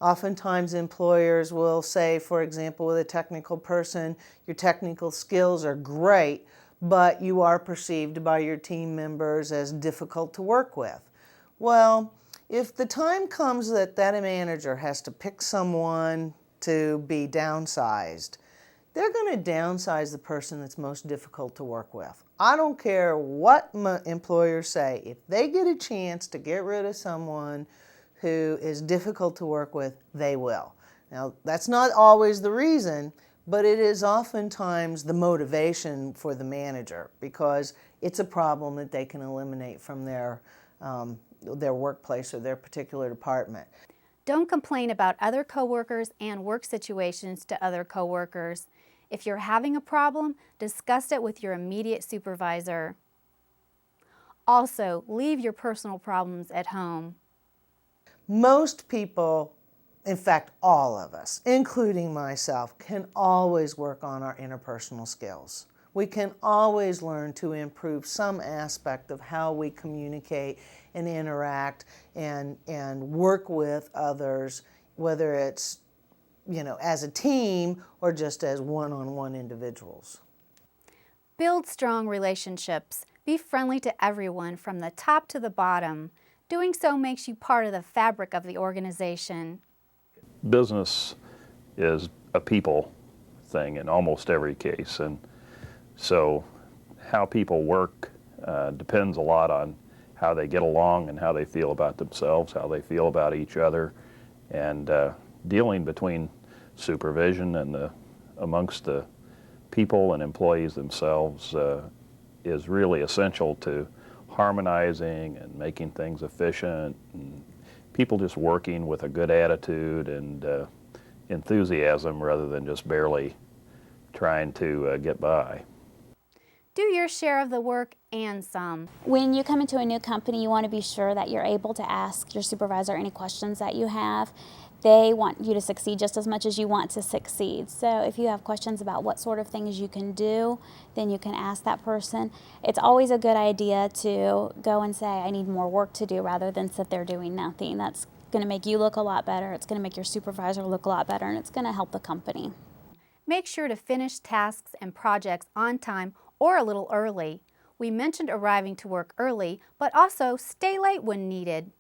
Oftentimes employers will say, for example, with a technical person, your technical skills are great, but you are perceived by your team members as difficult to work with. Well, if the time comes that that manager has to pick someone to be downsized, they're going to downsize the person that's most difficult to work with. I don't care what employers say. If they get a chance to get rid of someone who is difficult to work with, they will. Now, that's not always the reason, but it is oftentimes the motivation for the manager because it's a problem that they can eliminate from their workplace or their particular department. Don't complain about other coworkers and work situations to other coworkers. If you're having a problem, discuss it with your immediate supervisor. Also, leave your personal problems at home. Most people, in fact all of us, including myself, can always work on our interpersonal skills. We can always learn to improve some aspect of how we communicate and interact and work with others, whether it's, as a team or just as one-on-one individuals. Build strong relationships. Be friendly to everyone from the top to the bottom. Doing so makes you part of the fabric of the organization. Business is a people thing in almost every case, and so how people work depends a lot on how they get along and how they feel about themselves, how they feel about each other, and dealing between supervision and amongst the people and employees themselves is really essential to harmonizing and making things efficient, and people just working with a good attitude and enthusiasm rather than just barely trying to get by. Do your share of the work and some. When you come into a new company, you want to be sure that you're able to ask your supervisor any questions that you have. They want you to succeed just as much as you want to succeed. So if you have questions about what sort of things you can do, then you can ask that person. It's always a good idea to go and say, I need more work to do, rather than sit there doing nothing. That's going to make you look a lot better. It's going to make your supervisor look a lot better, and it's going to help the company. Make sure to finish tasks and projects on time or a little early. We mentioned arriving to work early, but also stay late when needed.